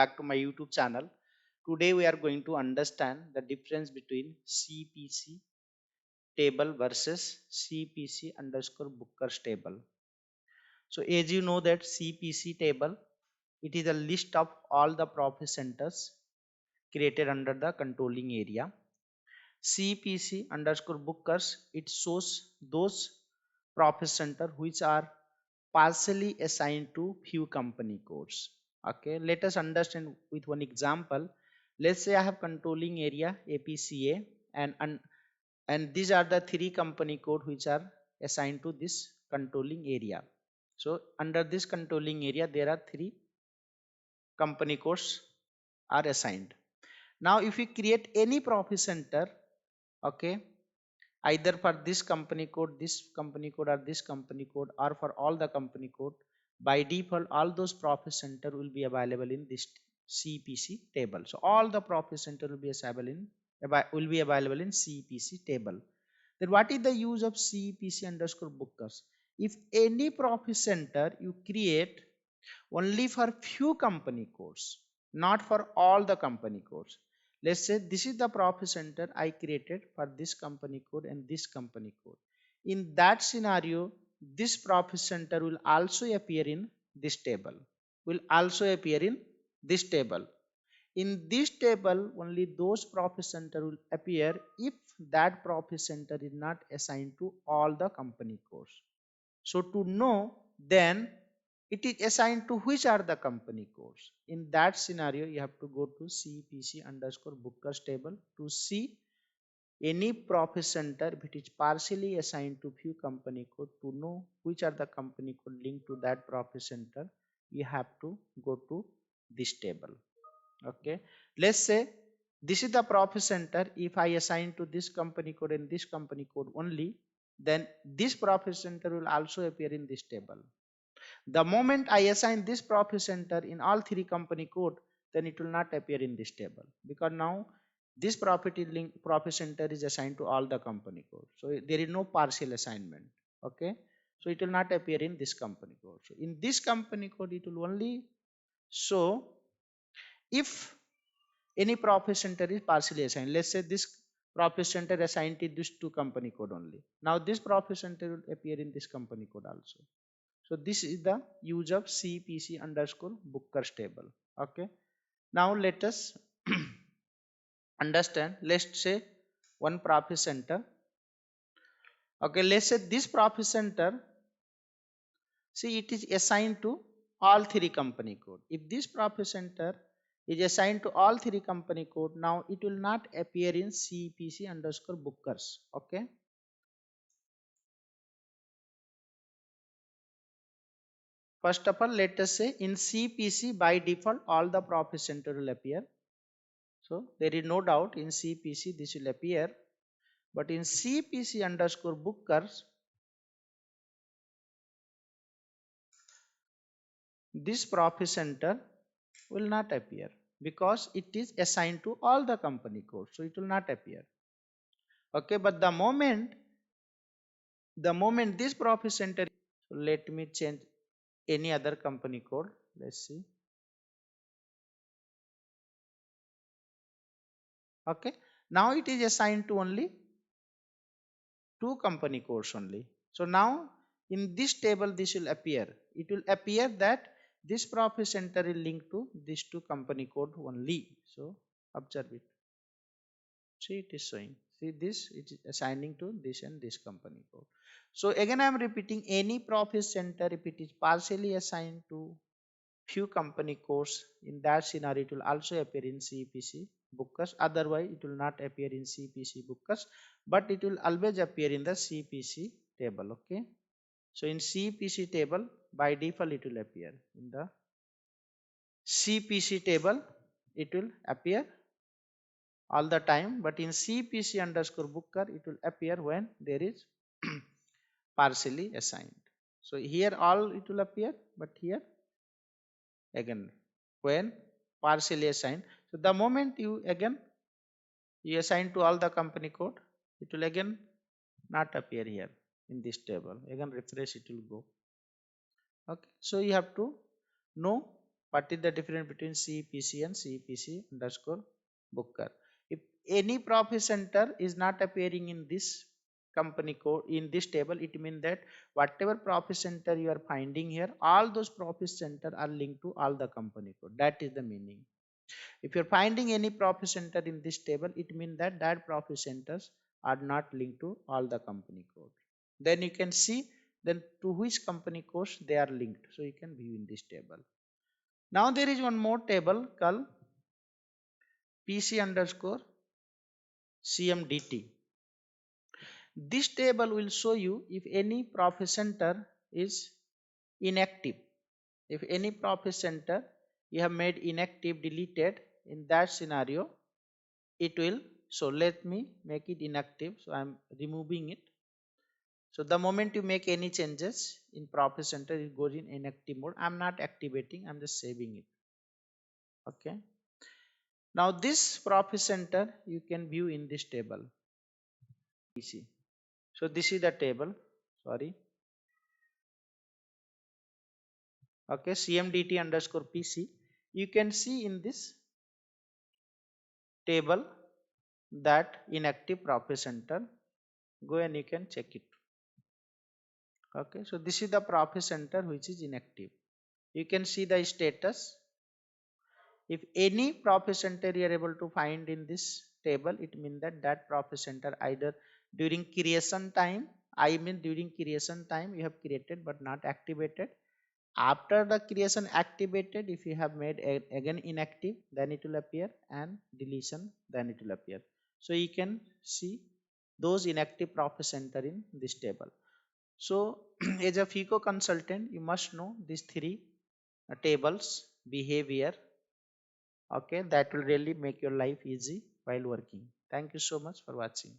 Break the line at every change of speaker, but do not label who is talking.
Back to my YouTube channel. Today we are going to understand the difference between CPC table versus CPC underscore bookers table. So as you know that CPC table, it is a list of all the profit centers created under the controlling area. CPC underscore bookers, it shows those profit center which are partially assigned to few company codes. Okay, let us understand with one example. Let's say I have controlling area APCA, and these are the three company code which are assigned to this controlling area. So under this controlling area there are three company codes are assigned. Now if we create any profit center, okay, either for this company code, this company code, or this company code, or for all the company code, by default all those profit center will be available in this CPC table. So all the profit center will be available in CPC table. Then what is the use of CPC underscore bookers? If any profit center you create only for few company codes, not for all the company codes. Let's say this is the profit center I created for this company code and this company code. In that scenario, this profit center will also appear in this table, will also appear in this table. In this table only those profit center will appear if that profit center is not assigned to all the company codes. So to know then it is assigned to which are the company codes. In that scenario, you have to go to CPC underscore bookers table to see any profit center which is partially assigned to few company code. To know which are the company code linked to that profit center, you have to go to this table. Okay, let's say this is the profit center. If I assign to this company code and this company code only, then this profit center will also appear in this table. The moment I assign this profit center in all three company code, then it will not appear in this table, because now this profit center is assigned to all the company code. So there is no partial assignment. Okay, so it will not appear in this company code. So in this company code, it will only show if any profit center is partially assigned. Let's say this profit center assigned to this two company code only. Now this profit center will appear in this company code also. So this is the use of CPC underscore bookers table. Okay. Now let us understand. Let's say one profit center. Okay. Let's say this profit center. See, it is assigned to all three company code. If this profit center is assigned to all three company code, now it will not appear in CPC underscore bookers. Okay. First of all, let us say in CPC by default all the profit center will appear. So there is no doubt in CPC this will appear, but in CPC underscore bookers, this profit center will not appear because it is assigned to all the company code. So it will not appear. Okay, but the moment this profit center, so let me change any other company code. Let's see. Okay, now it is assigned to only two company codes only. So now in this table this will appear. It will appear that this profit center is linked to these two company code only. So observe it. See, it is showing. See this, it is assigning to this and this company code. So again I am repeating, any profit center if it is partially assigned to few company codes, in that scenario it will also appear in CPC bookers. Otherwise it will not appear in CPC bookers, but it will always appear in the CPC table. Okay, so in CPC table by default it will appear in the CPC table, it will appear all the time, but in CPC underscore booker it will appear when there is partially assigned. So here all it will appear, but here again when partially assigned. So the moment you again you assign to all the company code, it will again not appear here in this table. Again refresh, it will go. Okay, so you have to know What is the difference between CPC and CPC underscore booker? If any profit center is not appearing in this company code in this table, it means that whatever profit center you are finding here, all those profit center are linked to all the company code. That is the meaning. If you're finding any profit center in this table, it means that that profit centers are not linked to all the company code. Then you can see then to which company codes they are linked. So you can view in this table. Now there is one more table called PC underscore CMDT. This table will show you if any profit center is inactive. If any profit center you have made inactive, deleted, in that scenario it will. So let me make it inactive. So I am removing it. So the moment you make any changes in profit center, it goes in inactive mode. I am not activating, I am just saving it. Okay. Now this profit center you can view in this table. PC. So this is the table. Sorry. Okay, CMDT underscore PC. You can see in this table that inactive profit center. Go and you can check it. Okay, so this is the profit center which is inactive. You can see the status. If any profit center you are able to find in this table, it means that that profit center either during creation time, I mean during creation time you have created but not activated. After the creation activated, if you have made again inactive, then it will appear, and deletion, then it will appear. So you can see those inactive profit center in this table. So as a FICO consultant, you must know these three tables behavior. Okay, that will really make your life easy while working. Thank you so much for watching.